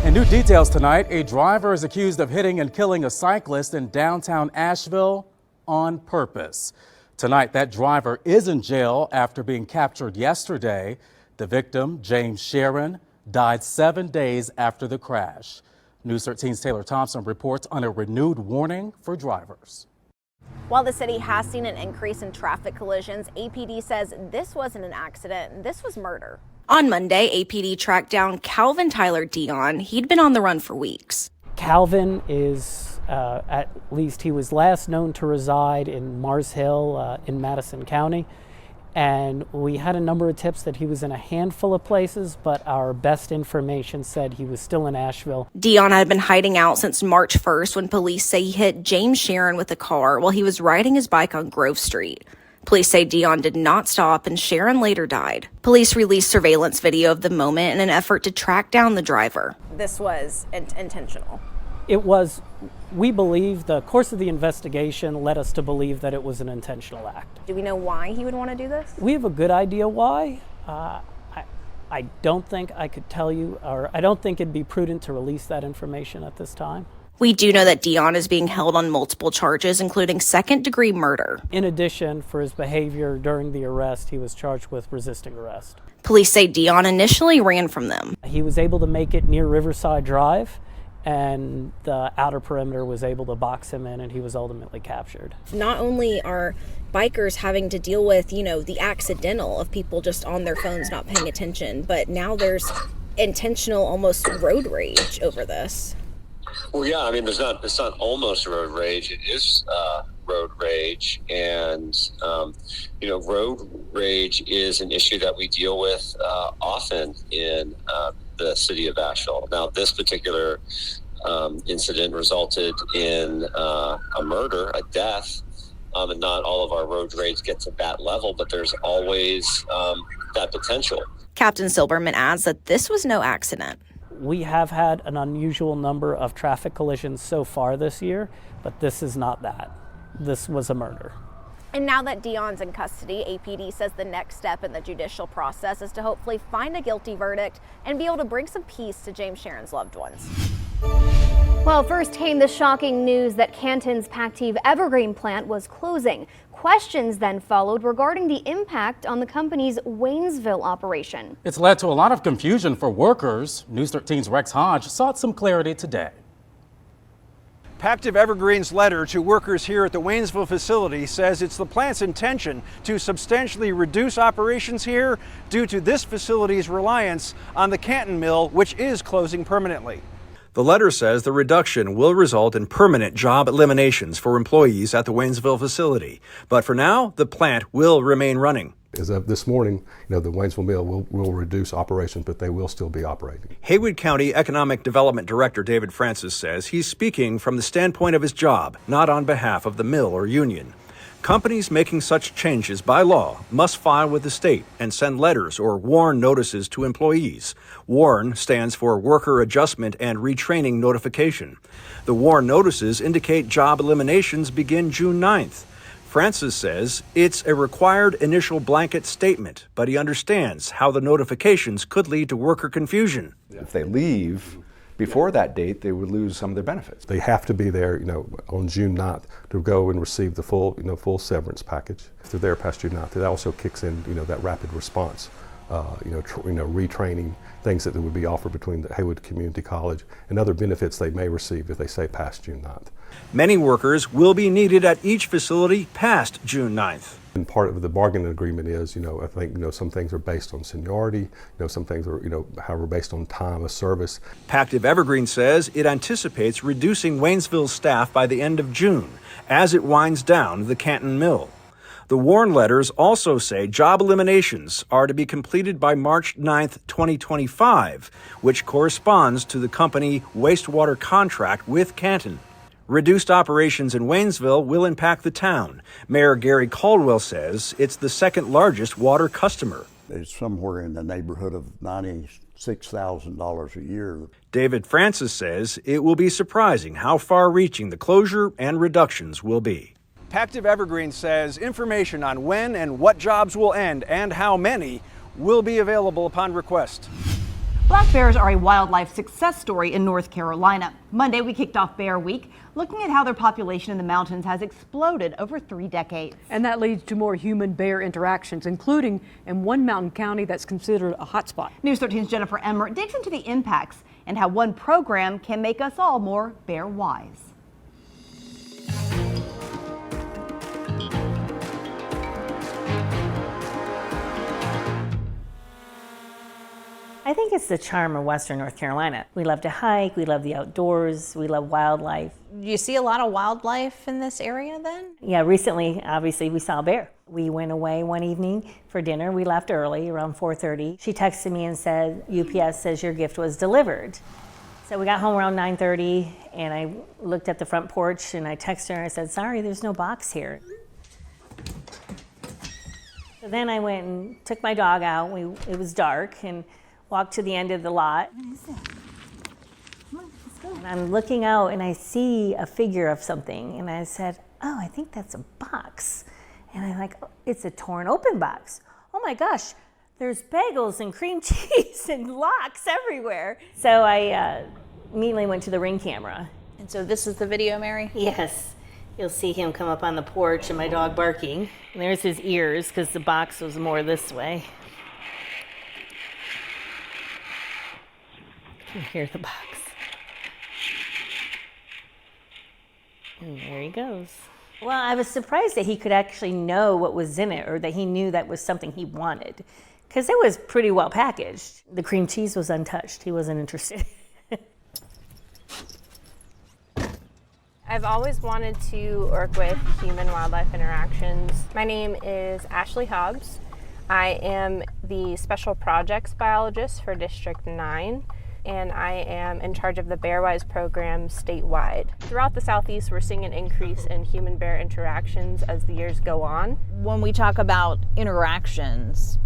In new details tonight, a driver is accused of hitting and killing a cyclist in downtown Asheville on purpose. Tonight, that driver is in jail after being captured yesterday. The victim, James Sharon, died 7 days after the crash. News 13's Taylor Thompson reports on a renewed warning for drivers. While the city has seen an increase in traffic collisions, APD says this wasn't an accident, this was murder. On Monday, APD tracked down Calvin Tyler Dion. He'd been on the run for weeks. Calvin is, at least he was last known to reside in Mars Hill in Madison County. And we had a number of tips that he was in a handful of places, but our best information said he was still in Asheville. Dion had been hiding out since March 1st when police say he hit James Sharon with a car while he was riding his bike on Grove Street. Police say Dion did not stop and Sharon later died. Police released surveillance video of the moment in an effort to track down the driver. This was intentional. It was, we believe, the course of the investigation led us to believe that it was an intentional act. Do we know why he would want to do this? We have a good idea why. I don't think I could tell you, or I don't think it'd be prudent to release that information at this time. We do know that Dion is being held on multiple charges, including second-degree murder. In addition, for his behavior during the arrest, he was charged with resisting arrest. Police say Dion initially ran from them. He was able to make it near Riverside Drive, and the outer perimeter was able to box him in, and he was ultimately captured. Not only are bikers having to deal with, the accidental of people just on their phones not paying attention, but now there's intentional almost road rage over this. Well, yeah, I mean, it's not almost road rage. It is road rage. And, road rage is an issue that we deal with often in the city of Asheville. Now, this particular incident resulted in a murder, a death, and not all of our road rage get to that level, but there's always that potential. Captain Silberman adds that this was no accident. We have had an unusual number of traffic collisions so far this year, but this is not that. This was a murder. And now that Dion's in custody, APD says the next step in the judicial process is to hopefully find a guilty verdict and be able to bring some peace to James Sharon's loved ones. Well, first came the shocking news that Canton's Pactiv Evergreen plant was closing. Questions then followed regarding the impact on the company's Waynesville operation. It's led to a lot of confusion for workers. News 13's Rex Hodge sought some clarity today. Pactiv Evergreen's letter to workers here at the Waynesville facility says it's the plant's intention to substantially reduce operations here due to this facility's reliance on the Canton mill, which is closing permanently. The letter says the reduction will result in permanent job eliminations for employees at the Waynesville facility. But for now, the plant will remain running. As of this morning, the Waynesville mill will reduce operations, but they will still be operating. Haywood County Economic Development Director David Francis says he's speaking from the standpoint of his job, not on behalf of the mill or union. Companies making such changes by law must file with the state and send letters or WARN notices to employees. WARN stands for Worker Adjustment and Retraining Notification. The WARN notices indicate job eliminations begin June 9th. Francis says it's a required initial blanket statement, but he understands how the notifications could lead to worker confusion. If they leave before that date, they would lose some of their benefits. They have to be there, on June 9th to go and receive the full severance package. If they're there past June 9th, it also kicks in, that rapid response, retraining, things that would be offered between the Haywood Community College and other benefits they may receive if they say past June 9th. Many workers will be needed at each facility past June 9th. And part of the bargaining agreement is, I think, some things are based on seniority, some things are, however, based on time of service. Pactiv Evergreen says it anticipates reducing Waynesville's staff by the end of June as it winds down the Canton mill. The WARN letters also say job eliminations are to be completed by March 9th, 2025, which corresponds to the company wastewater contract with Canton. Reduced operations in Waynesville will impact the town. Mayor Gary Caldwell says it's the second largest water customer. It's somewhere in the neighborhood of $96,000 a year. David Francis says it will be surprising how far-reaching the closure and reductions will be. Pactiv Evergreen says information on when and what jobs will end and how many will be available upon request. Black bears are a wildlife success story in North Carolina. Monday, we kicked off Bear Week, looking at how their population in the mountains has exploded over 3 decades. And that leads to more human-bear interactions, including in one mountain county that's considered a hotspot. News 13's Jennifer Emmer digs into the impacts and how one program can make us all more bear-wise. I think it's the charm of Western North Carolina. We love to hike, we love the outdoors, we love wildlife. Do you see a lot of wildlife in this area then? Yeah, recently, obviously, we saw a bear. We went away one evening for dinner. We left early, around 4:30. She texted me and said, UPS says your gift was delivered. So we got home around 9:30, and I looked at the front porch, and I texted her and I said, sorry, there's no box here. So then I went and took my dog out. It was dark, and walked to the end of the lot. And I'm looking out and I see a figure of something, and I said, oh, I think that's a box. And I'm like, oh, it's a torn open box. Oh my gosh, there's bagels and cream cheese and locks everywhere. So I immediately went to the Ring camera. And so this is the video, Mary? Yes. You'll see him come up on the porch and my dog barking. And there's his ears because the box was more this way. You can hear the box. And there he goes. Well, I was surprised that he could actually know what was in it, or that he knew that was something he wanted, because it was pretty well packaged. The cream cheese was untouched. He wasn't interested. I've always wanted to work with human-wildlife interactions. My name is Ashley Hobbs. I am the Special Projects Biologist for District 9. And I am in charge of the Bearwise program statewide. Throughout the Southeast, we're seeing an increase in human-bear interactions as the years go on. When we talk about interactions,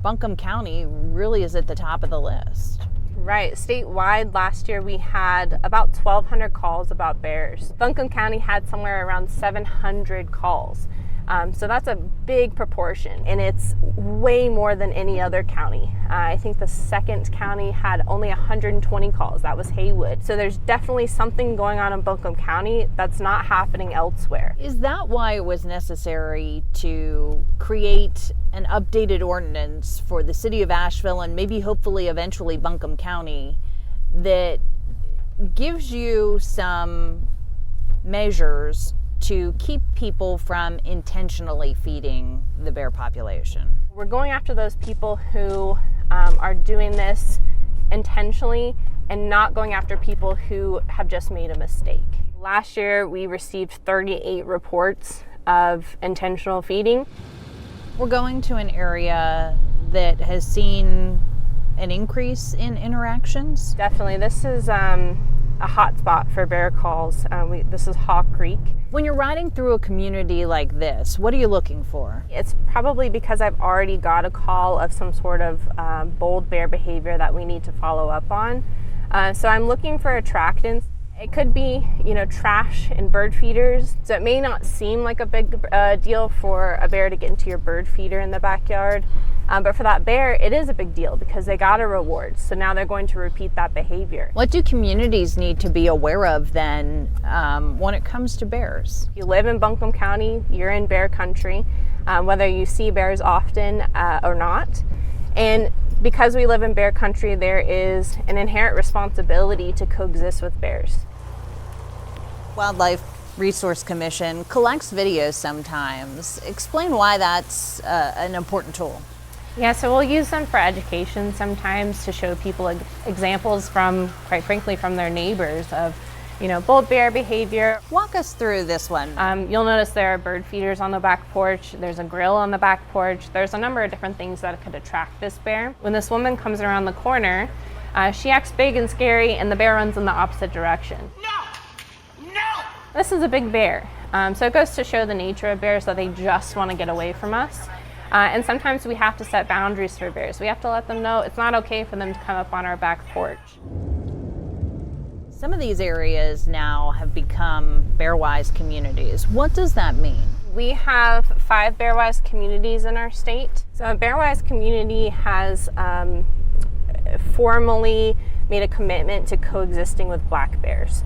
Buncombe County really is at the top of the list. Right. Statewide, last year we had about 1,200 calls about bears. Buncombe County had somewhere around 700 calls. So that's a big proportion, and it's way more than any other county. I think the second county had only 120 calls. That was Haywood. So there's definitely something going on in Buncombe County that's not happening elsewhere. Is that why it was necessary to create an updated ordinance for the city of Asheville and maybe hopefully eventually Buncombe County that gives you some measures to keep people from intentionally feeding the bear population? We're going after those people who are doing this intentionally and not going after people who have just made a mistake. Last year, we received 38 reports of intentional feeding. We're going to an area that has seen an increase in interactions. Definitely. This is a hot spot for bear calls. This is Hawk Creek. When you're riding through a community like this, what are you looking for? It's probably because I've already got a call of some sort of bold bear behavior that we need to follow up on. So I'm looking for attractants. It could be, trash and bird feeders. So it may not seem like a big deal for a bear to get into your bird feeder in the backyard. But for that bear, it is a big deal because they got a reward. So now they're going to repeat that behavior. What do communities need to be aware of then when it comes to bears? If you live in Buncombe County, you're in bear country, whether you see bears often or not. And because we live in bear country, there is an inherent responsibility to coexist with bears. Wildlife Resource Commission collects videos sometimes. Explain why that's an important tool. Yeah, so we'll use them for education sometimes to show people examples from, quite frankly, from their neighbors of, bold bear behavior. Walk us through this one. You'll notice there are bird feeders on the back porch. There's a grill on the back porch. There's a number of different things that could attract this bear. When this woman comes around the corner, she acts big and scary, and the bear runs in the opposite direction. No! This is a big bear. So it goes to show the nature of bears that they just want to get away from us. And sometimes we have to set boundaries for bears. We have to let them know it's not okay for them to come up on our back porch. Some of these areas now have become bearwise communities. What does that mean? We have 5 bearwise communities in our state. So a bearwise community has formally made a commitment to coexisting with black bears.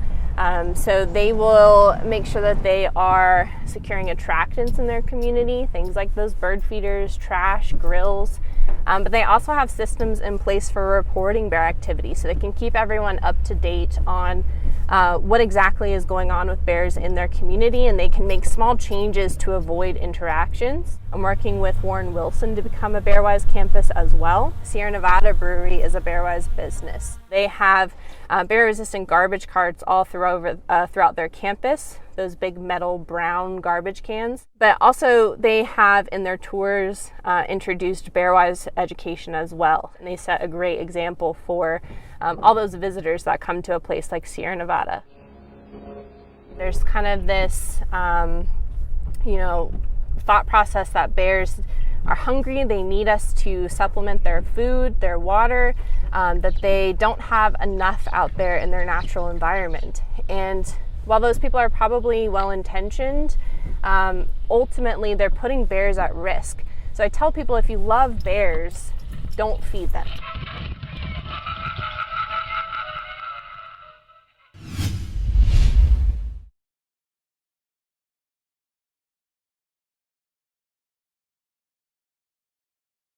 So they will make sure that they are securing attractants in their community, things like those bird feeders, trash, grills. But they also have systems in place for reporting bear activity, so they can keep everyone up to date on what exactly is going on with bears in their community, and they can make small changes to avoid interactions. I'm working with Warren Wilson to become a Bearwise campus as well. Sierra Nevada Brewery is a Bearwise business. They have bear-resistant garbage carts all throughout their campus, those big metal brown garbage cans. But also they have in their tours introduced Bearwise education as well. And they set a great example for all those visitors that come to a place like Sierra Nevada. There's kind of this, thought process that bears are hungry, they need us to supplement their food, their water, that they don't have enough out there in their natural environment. And while those people are probably well-intentioned, ultimately they're putting bears at risk. So I tell people, if you love bears, don't feed them.